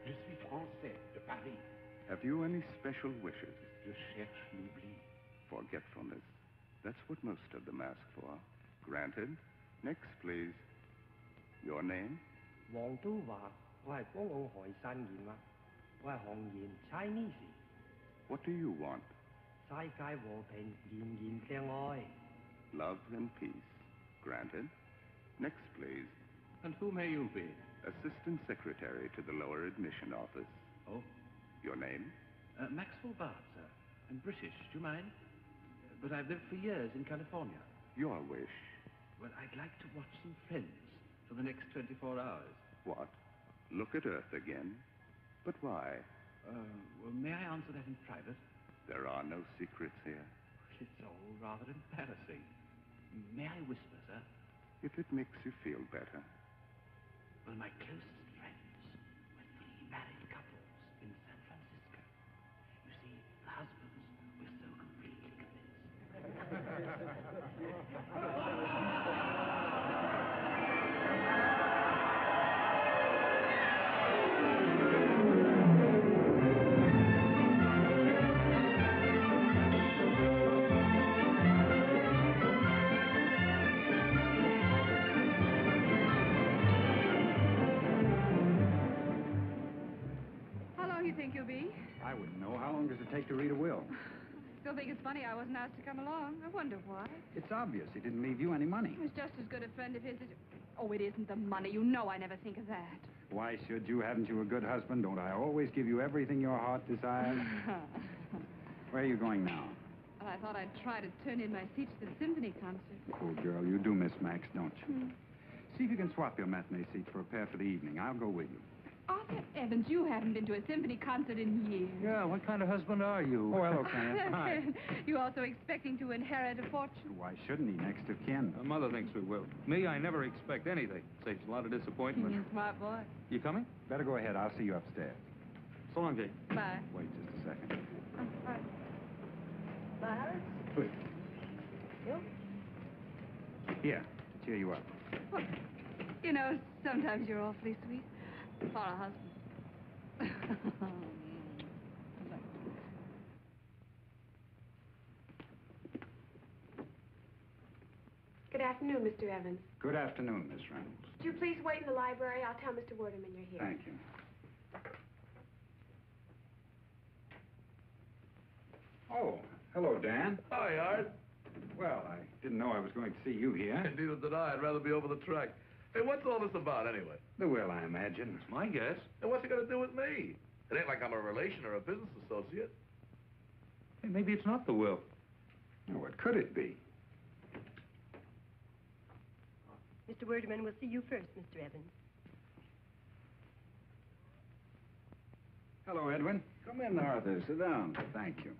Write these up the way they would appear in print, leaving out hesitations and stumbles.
Je suis français, de Paris. Have you any special wishes? Je cherche l'oubli. Forgetfulness. That's what most of them ask for. Granted. Next, please. Your name? 黃都話我係江澳海山燕啦，我係紅言 Chinese。What do you want? 世界和平，人人相愛。Love and peace. Granted. Next, please. And who may you be? Assistant Secretary to the Lower Admission Office. Oh? Your name? Maxwell Bard, sir. I'm British. Do you mind? But I've lived for years in California. Your wish. Well, I'd like to watch some Friends for the next 24 hours. What? Look at Earth again? But why? Well, may I answer that in private? There are no secrets here. It's all rather embarrassing. May I whisper, sir? If it makes you feel better. Well, my closest friends were 3 married couples in San Francisco. You see, the husbands were so completely I wouldn't know. How long does it take to read a will? Still think it's funny I wasn't asked to come along. I wonder why. It's obvious. He didn't leave you any money. He was just as good a friend of his as... Oh, it isn't the money. You know I never think of that. Why should you? Haven't you a good husband? Don't I always give you everything your heart desires? Where are you going now? Well, I thought I'd try to turn in my seat to the symphony concert. Poor girl, you do miss Max, don't you? See if you can swap your matinee seat for a pair for the evening. I'll go with you. Arthur Evans, you haven't been to a symphony concert in years. Yeah, what kind of husband are you? Oh, hello, Ken. Hi. You also expecting to inherit a fortune? Why shouldn't he? Next of kin. Mother thinks we will. Me, I never expect anything. Saves a lot of disappointment. Smart boy. You coming? Better go ahead. I'll see you upstairs. So long, Jake. Bye. Wait just a second. Bye. Bye. Please. You? Here, to cheer you up. Well, you know, sometimes you're awfully sweet. For a husband. Good afternoon, Mr. Evans. Good afternoon, Miss Reynolds. Would you please wait in the library? I'll tell Mr. Werdeman you're here. Thank you. Oh, hello, Dan. Hi, Art. Well, I didn't know I was going to see you here. Neither did I. I'd rather be over the track. Hey, what's all this about, anyway? The will, I imagine. It's my guess. And what's it got to do with me? It ain't like I'm a relation or a business associate. Hey, maybe it's not the will. Oh, what could it be? Mr. Werdeman will see you first, Mr. Evans. Hello, Edwin. Come in, Arthur. Sit down. Thank you.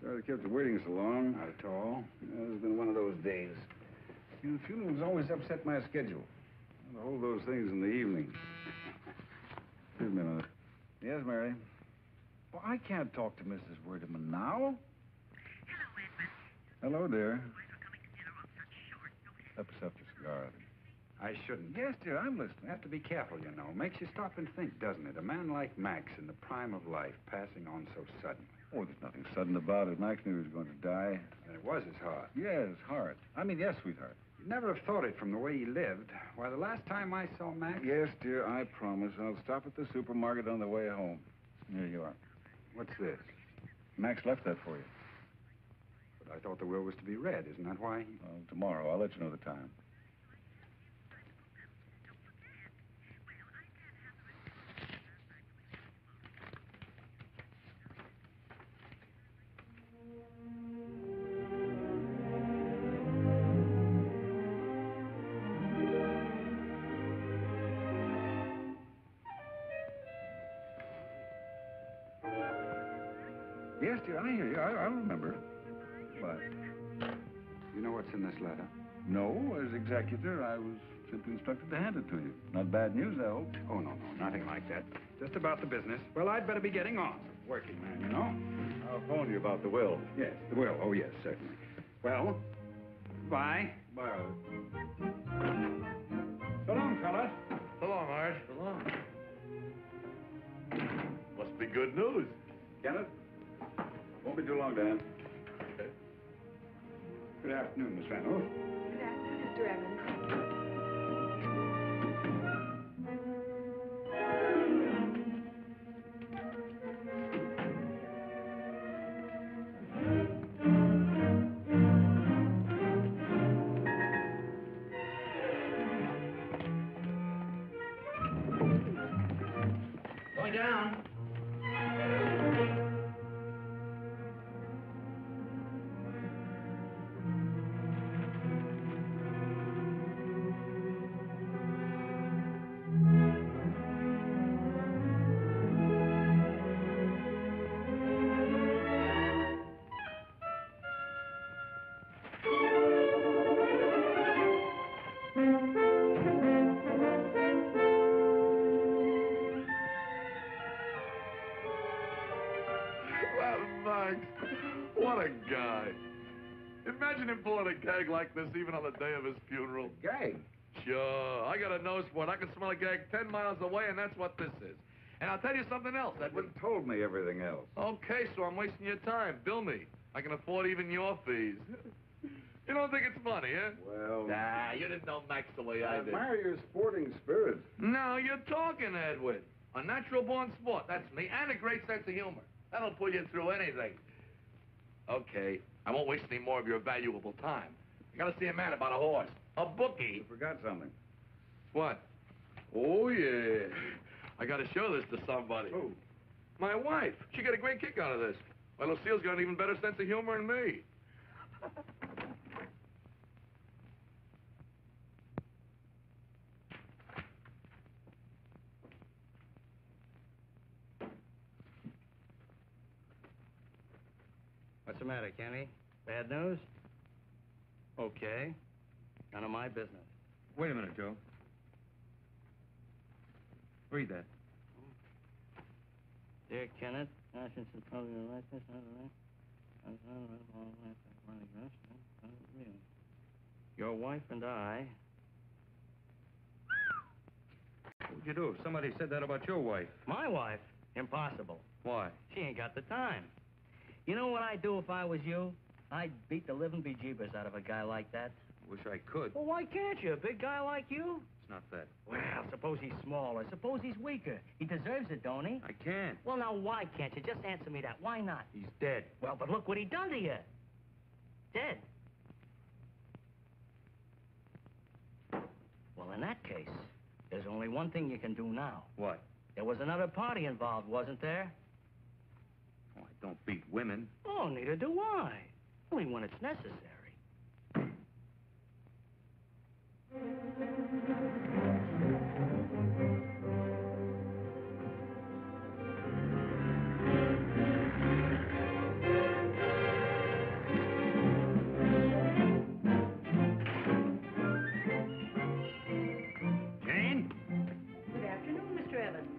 Sorry to keep you waiting so long. Not at all. It's been one of those days. You know, funerals always upset my schedule. I hold those things in the evening. Excuse me a minute. Yes, Mary? Well, I can't talk to Mrs. Werdeman now. Hello, Edmund. Hello, dear. Boys are coming to dinner on such short notice. Up the cigar. I shouldn't. Yes, dear, I'm listening. Have to be careful, you know. Makes you stop and think, doesn't it? A man like Max in the prime of life, passing on so suddenly. Oh, there's nothing sudden about it. Max knew he was going to die. And it was his heart. Yeah, his heart. I mean, yes, sweetheart. You'd never have thought it from the way he lived. Why, the last time I saw Max... Yes, dear, I promise. I'll stop at the supermarket on the way home. Here you are. What's this? Max left that for you. But I thought the will was to be read. Isn't that why? Well, tomorrow. I'll let you know the time. Yes, dear, I hear you. I'll remember. But You know what's in this letter? no, as executor, I was simply instructed to hand it to you. Not bad news, I hope. Oh, no, nothing like that. Just about the business. Well, I'd better be getting on. Working man, you know? I'll phone you about the will. Yes, the will. Oh, yes, certainly. Well, bye. Bye, So long, fellas. So long, Art. So long. Must be good news. Kenneth? Won't be too long, Dan. Okay. Good afternoon, Miss Reynolds. Good afternoon, Mr. Evans. Going down. Well, Max, what a guy. Imagine him pulling a gag like this even on the day of his funeral. Gag. Sure, I got a nose for it. I can smell a gag 10 miles away, and that's what this is. And I'll tell you something else, Edwin. You told me everything else. Okay, so I'm wasting your time. Bill me. I can afford even your fees. You don't think it's funny, eh? Well, Nah, you didn't know Max the way I I did. admire your sporting spirit. No, you're talking, Edwin. A natural-born sport, that's me, and a great sense of humor. That'll pull you through anything. Okay, I won't waste any more of your valuable time. I gotta see a man about a horse. A bookie. You forgot something. What? Oh, yeah. I gotta show this to somebody. Who? My wife. She got a great kick out of this. Why, Lucille's got an even better sense of humor than me. What's the matter, Kenny? Bad news? Okay. None of my business. Wait a minute, Joe. Read that. Dear Kenneth, your wife and I... What'd you do? Somebody said that about your wife. My wife? Impossible. Why? She ain't got the time. You know what I'd do if I was you? I'd beat the living bejeebers out of a guy like that. Wish I could. Well, why can't you? A big guy like you? It's not that. Well, suppose he's smaller. Suppose he's weaker. He deserves it, don't he? I can't. Well, now, why can't you? Just answer me that. Why not? He's dead. Well, but look what he done to you. Dead. Well, in that case, there's only one thing you can do now. What? There was another party involved, wasn't there? Oh, I don't beat women. Oh, neither do I. Only when it's necessary. Jane? Good afternoon, Mr. Evans.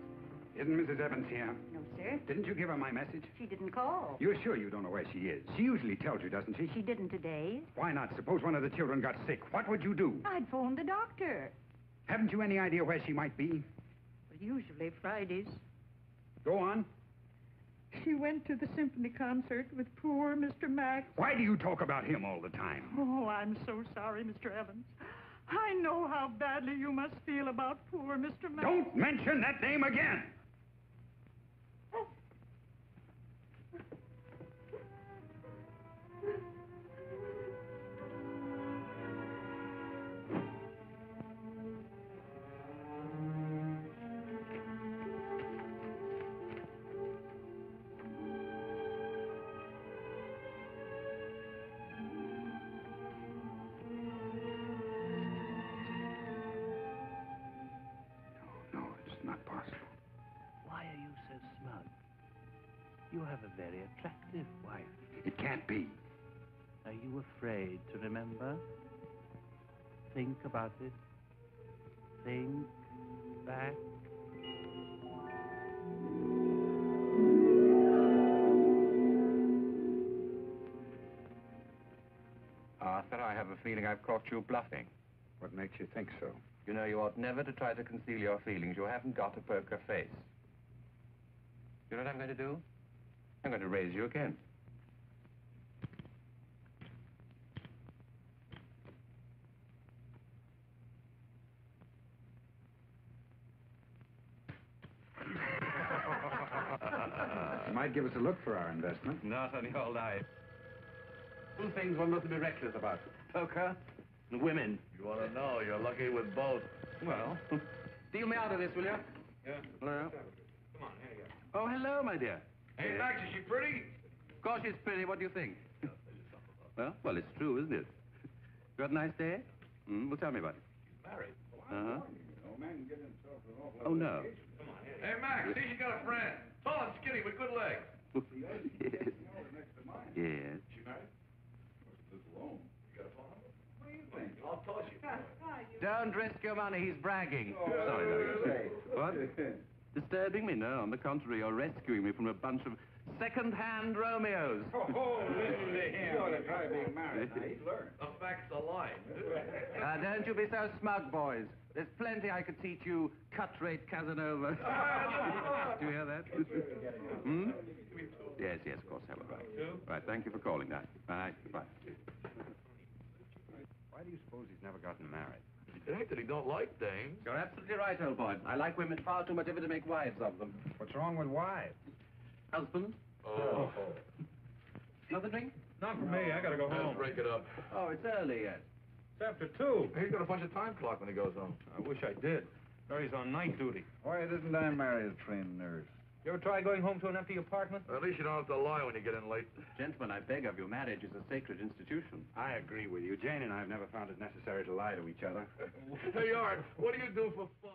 Isn't Mrs. Evans here? No, sir. Didn't you give her my message? She didn't call. You're sure you don't know where she is? She usually tells you, doesn't she? She didn't today. Why not? Suppose one of the children got sick. What would you do? I'd phone the doctor. Haven't you any idea where she might be? Well, usually Fridays. Go on. She went to the symphony concert with poor Mr. Max. Why do you talk about him all the time? Oh, I'm so sorry, Mr. Evans. I know how badly you must feel about poor Mr. Max. Don't mention that name again! No, it's not possible. You have a very attractive wife. It can't be. Are you afraid to remember? Think about it. Think back. Arthur, I have a feeling I've caught you bluffing. What makes you think so? You know, you ought never to try to conceal your feelings. You haven't got a poker face. You know what I'm going to do? I'm going to raise you again. You might give us a look for our investment. Not on your life. Two things one must be reckless about. Poker and women. You want to know, you're lucky with both. Well, deal me out of this, will you? Yeah. Hello? Come on, here you Oh, hello, my dear. Hey, Max, is she pretty? Of course she's pretty. What do you think? Well, it's true, isn't it? You had a nice day? Well, tell me about it. She's married. Uh-huh. go. Man can get himself an awful Oh, no. Come on, here. Hey, Max, see, she's got a friend. Tall and skinny with good legs. Yes. Yes. She married? Lives alone. You got a phone number? What do you think? I'll toss you. Don't risk your money. He's bragging. Sorry, darling. What? Disturbing me? No, on the contrary, you're rescuing me from a bunch of second-hand Romeos. Listen to him. You ought to try being married. Now, he's learned. The facts are lying. Don't you be so smug, boys. There's plenty I could teach you cut-rate Casanova. Do you hear that? Yes, yes, of course, Helen. Right, thank you for calling that. Bye. Bye. Why do you suppose he's never gotten married? It ain't that he don't like dames. You're absolutely right, old boy. I like women far too much ever to make wives of them. What's wrong with wives? Husband? Oh. Another drink? Not for me. I gotta go Let's break it up. Oh, it's early yet. It's after 2. He's got a bunch of time clock when he goes home. I wish I did. Gary's on night duty. Why didn't I marry a trained nurse? You ever try going home to an empty apartment? At least you don't have to lie when you get in late. Gentlemen, I beg of you, marriage is a sacred institution. I agree with you. Jane and I have never found it necessary to lie to each other. Hey, Art, what do you do for fun?